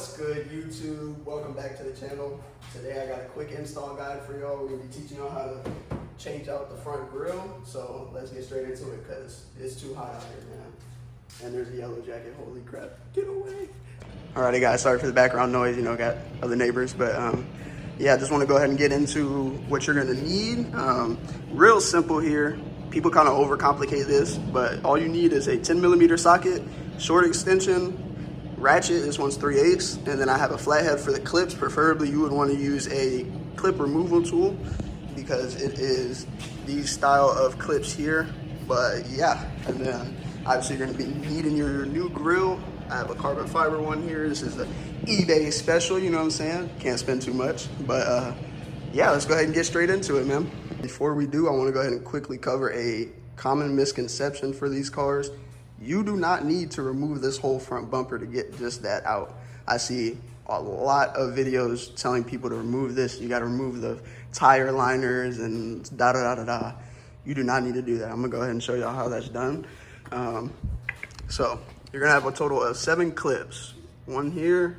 What's good, YouTube? Welcome back to the channel. Today I got a quick install guide for y'all. We're gonna be teaching y'all how to change out the front grille. So let's get straight into it because it's too hot out here, man. And there's a yellow jacket. Holy crap! Get away! Alrighty, guys. Sorry for the background noise. You know, got other neighbors, but yeah, I just want to go ahead and get into what you're gonna need. Real simple here. People kind of overcomplicate this, but all you need is a 10mm socket, short extension, ratchet. This one's 3/8, and then I have a flathead for the clips. Preferably you would want to use a clip removal tool because it is these style of clips here. But yeah, and then obviously you're going to be needing your new grill. I have a carbon fiber one here. This is the eBay special, you know what I'm saying? Can't spend too much, but yeah, let's go ahead and get straight into it, man. Before we do, I want to go ahead and quickly cover a common misconception for these cars. You do not need to remove this whole front bumper to get just that out. I see a lot of videos telling people to remove this. You got to remove the tire liners and da da da da da. You do not need to do that. I'm gonna go ahead and show y'all how that's done. So you're gonna have a total of 7 clips. 1 here,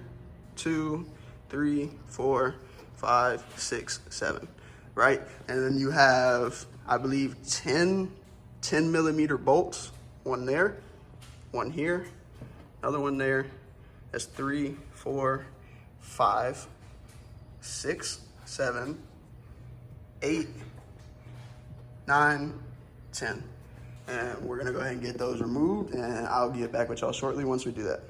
2, 3, 4, 5, 6, 7, right? And then you have, I believe, 10mm bolts. 1 there, 1 here, another 1 there. That's 3, 4, 5, 6, 7, 8, 9, 10. And we're gonna go ahead and get those removed, and I'll get back with y'all shortly once we do that.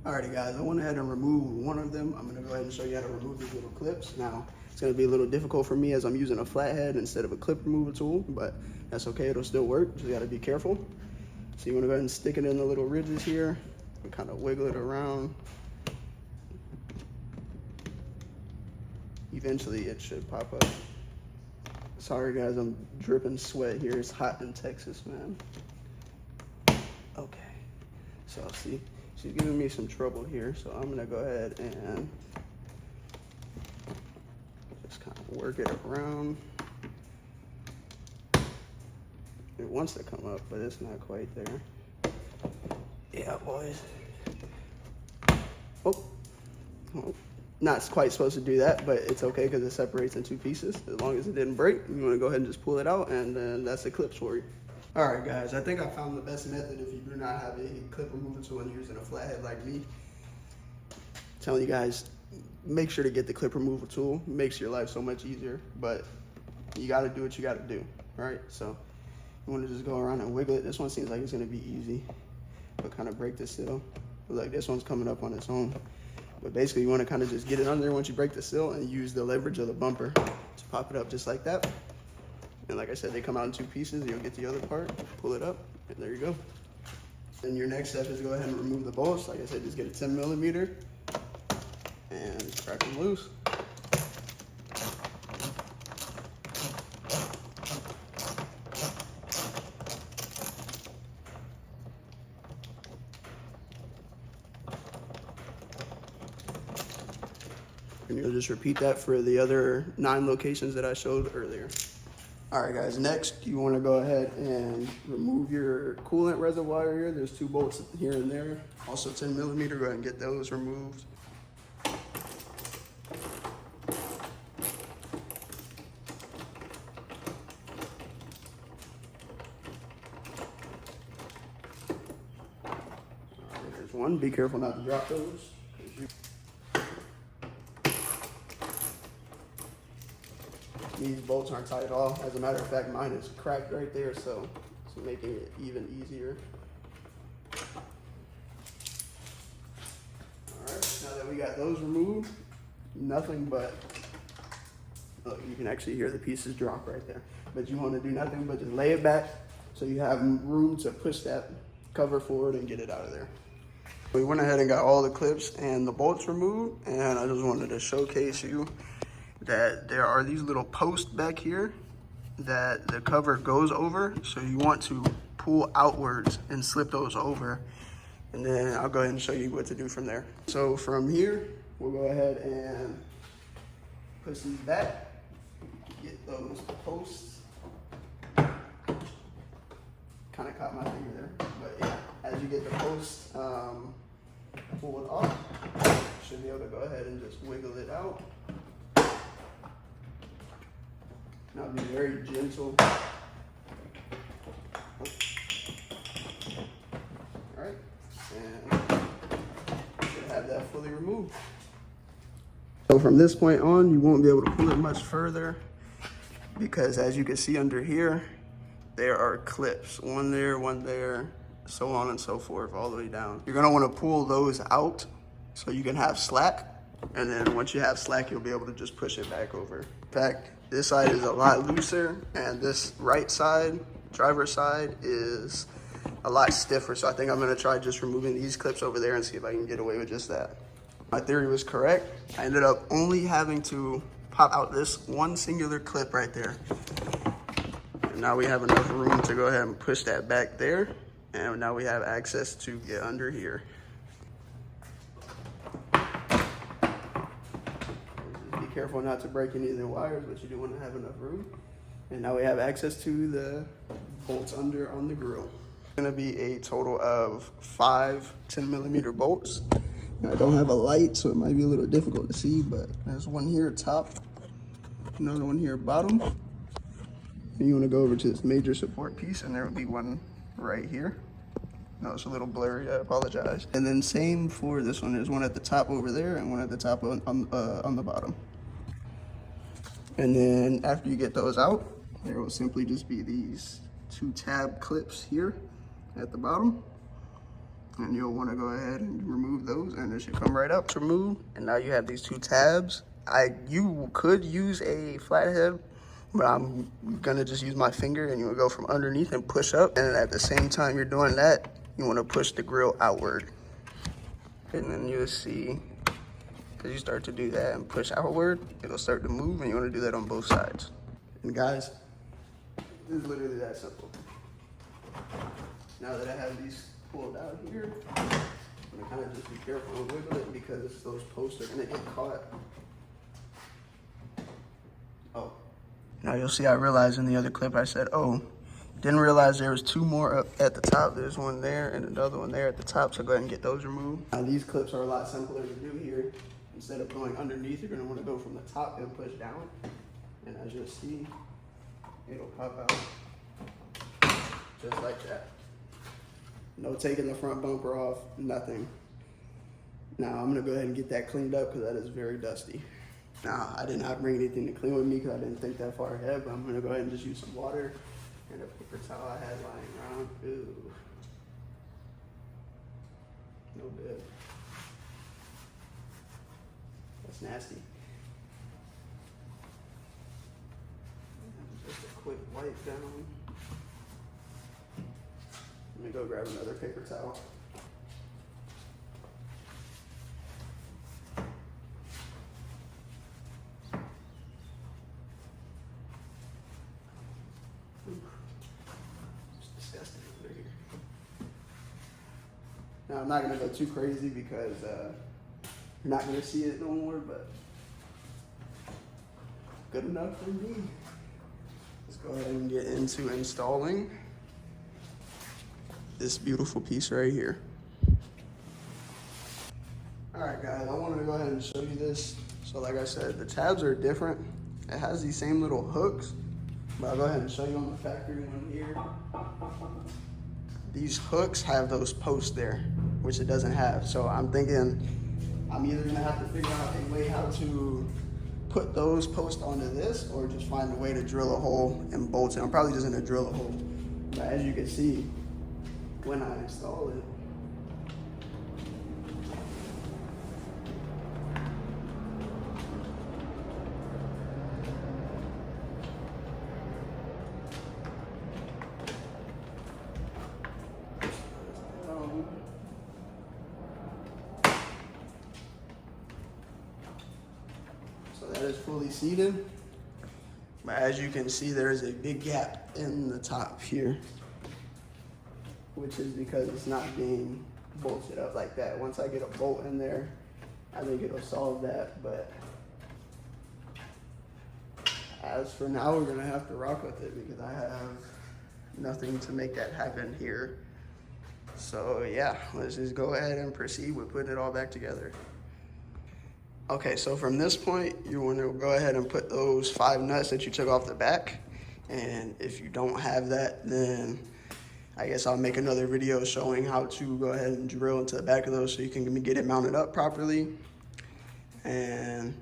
Alrighty, guys, I went ahead and removed one of them. I'm gonna go ahead and show you how to remove these little clips. Now, it's gonna be a little difficult for me as I'm using a flathead instead of a clip removal tool, but that's okay, it'll still work. Just gotta be careful. So you wanna go ahead and stick it in the little ridges here and kind of wiggle it around. Eventually it should pop up. Sorry guys, I'm dripping sweat here. It's hot in Texas, man. Okay, so see, she's giving me some trouble here. So I'm gonna go ahead and just kind of work it around. It wants to come up, but it's not quite there. Yeah, boys. Oh, not quite supposed to do that, but it's okay because it separates in 2 pieces. As long as it didn't break, you want to go ahead and just pull it out, and then that's the clips for you. All right, guys, I think I found the best method if you do not have a clip removal tool and you're using a flathead like me. Telling you guys, make sure to get the clip removal tool. It makes your life so much easier, but you got to do what you got to do, all right? So you want to just go around and wiggle it. This one seems like it's going to be easy, but kind of break the seal. Like this one's coming up on its own. But basically, you want to kind of just get it under there once you break the seal and use the leverage of the bumper to pop it up just like that. And like I said, they come out in 2 pieces. You'll get the other part, pull it up, and there you go. Then your next step is go ahead and remove the bolts. Like I said, just get a 10mm and crack them loose. And you'll just repeat that for the other 9 locations that I showed earlier. All right, guys, next you want to go ahead and remove your coolant reservoir here. There's 2 bolts here and there. Also 10mm, go ahead and get those removed. All right, there's 1. Be careful not to drop those. These bolts aren't tight at all. As a matter of fact, mine is cracked right there, so it's making it even easier. All right, now that we got those removed, nothing but, look, you can actually hear the pieces drop right there. But you want to do nothing but just lay it back so you have room to push that cover forward and get it out of there. We went ahead and got all the clips and the bolts removed, and I just wanted to showcase you that there are these little posts back here that the cover goes over. So you want to pull outwards and slip those over. And then I'll go ahead and show you what to do from there. So from here, we'll go ahead and push these back, get those posts. Kind of caught my finger there, but yeah, as you get the posts pulled off, should be able gonna go ahead and just wiggle it out. Now be very gentle. All right, and should have that fully removed. So from this point on, you won't be able to pull it much further because as you can see under here, there are clips, one there, so on and so forth, all the way down. You're gonna wanna pull those out so you can have slack. And then once you have slack, you'll be able to just push it back over. In fact, this side is a lot looser and this right side, driver's side, is a lot stiffer. So I think I'm gonna try just removing these clips over there and see if I can get away with just that. My theory was correct. I ended up only having to pop out this one singular clip right there. And now we have enough room to go ahead and push that back there. And now we have access to get under here. Just be careful not to break any of the wires, but you do want to have enough room. And now we have access to the bolts under on the grill. It's gonna be a total of 5 10mm bolts. I don't have a light, so it might be a little difficult to see, but there's one here top, another one here bottom. And you want to go over to this major support piece, and there will be one right here. No, it's a little blurry, I apologize. And then same for this one. There's one at the top over there and one at the top on the bottom. And then after you get those out, there will simply just be these 2 tab clips here at the bottom. And you'll want to go ahead and remove those, and it should come right up to remove. And now you have these 2 tabs. You could use a flathead, but I'm gonna just use my finger, and you will go from underneath and push up. And at the same time you're doing that, you want to push the grill outward. And then you'll see, as you start to do that and push outward, it'll start to move, and you want to do that on both sides. And guys, it's literally that simple. Now that I have these pulled out here, I'm gonna kind of just be careful and wiggle it because those posts are gonna get caught. Oh. Now you'll see I realized in the other clip I said, oh, didn't realize there was 2 more up at the top. There's one there and another one there at the top, so go ahead and get those removed. Now these clips are a lot simpler to do here. Instead of going underneath, you're gonna wanna go from the top and push down. And as you'll see, it'll pop out just like that. No taking the front bumper off, nothing. Now I'm gonna go ahead and get that cleaned up because that is very dusty. Now I did not bring anything to clean with me because I didn't think that far ahead, but I'm gonna go ahead and just use some water and a paper towel I had lying around. Ooh. No good. That's nasty. And just a quick wipe down. Let me go grab another paper towel. It's disgusting under here. Now I'm not gonna go too crazy because you're not gonna see it no more, but good enough for me. Let's go ahead and get into installing this beautiful piece right here. All right, guys, I wanted to go ahead and show you this. So like I said, the tabs are different. It has these same little hooks, but I'll go ahead and show you on the factory one here. These hooks have those posts there, which it doesn't have. So I'm thinking I'm either gonna have to figure out a way how to put those posts onto this or just find a way to drill a hole and bolt it. I'm probably just gonna drill a hole. But as you can see, when I install it, so that is fully seated. But as you can see, there is a big gap in the top here, which is because it's not being bolted up like that. Once I get a bolt in there, I think it'll solve that. But as for now, we're gonna have to rock with it because I have nothing to make that happen here. So yeah, let's just go ahead and proceed with putting it all back together. Okay, so from this point, you want to go ahead and put those 5 nuts that you took off the back. And if you don't have that, then I guess I'll make another video showing how to go ahead and drill into the back of those so you can get it mounted up properly. And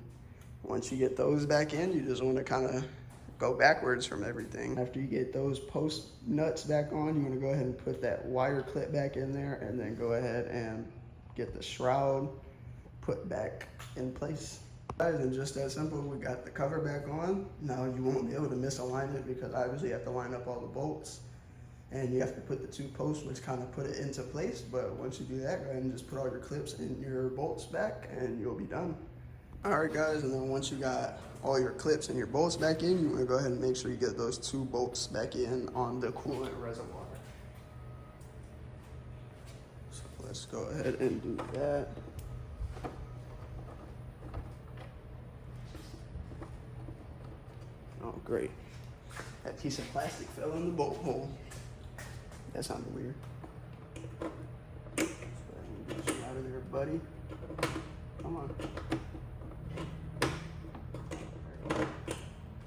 once you get those back in, you just want to kind of go backwards from everything. After you get those post nuts back on, you want to go ahead and put that wire clip back in there and then go ahead and get the shroud put back in place. Guys, and just that simple, we got the cover back on. Now you won't be able to misalign it because obviously you have to line up all the bolts and you have to put the 2 posts, which kind of put it into place. But once you do that, go ahead and just put all your clips and your bolts back and you'll be done. All right, guys, and then once you got all your clips and your bolts back in, you want to go ahead and make sure you get those 2 bolts back in on the coolant reservoir. So let's go ahead and do that. Oh, great. That piece of plastic fell in the bolt hole. That sounded weird. Let's go ahead and get you out of there, buddy. Come on.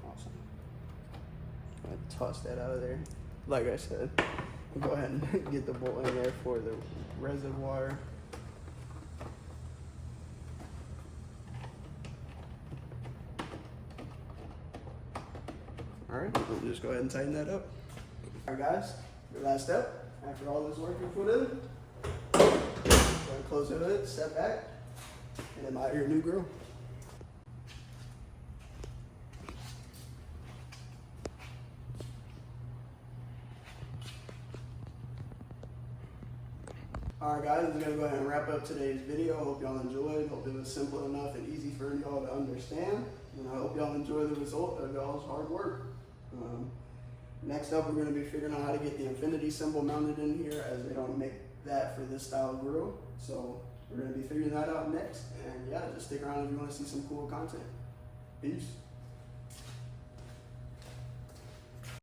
Awesome. I toss that out of there. Like I said, go ahead and get the bolt in there for the reservoir. All right, we'll just go ahead and tighten that up. All right, guys, your last step. After all this work you put in, go ahead and close the hood, step back, and admire your new grill. All right, guys, I'm gonna go ahead and wrap up today's video. Hope y'all enjoyed. Hope it was simple enough and easy for y'all to understand. And I hope y'all enjoy the result of y'all's hard work. Next up, we're going to be figuring out how to get the Infiniti symbol mounted in here, as they don't make that for this style grill. So we're going to be figuring that out next. And yeah, just stick around if you want to see some cool content. Peace.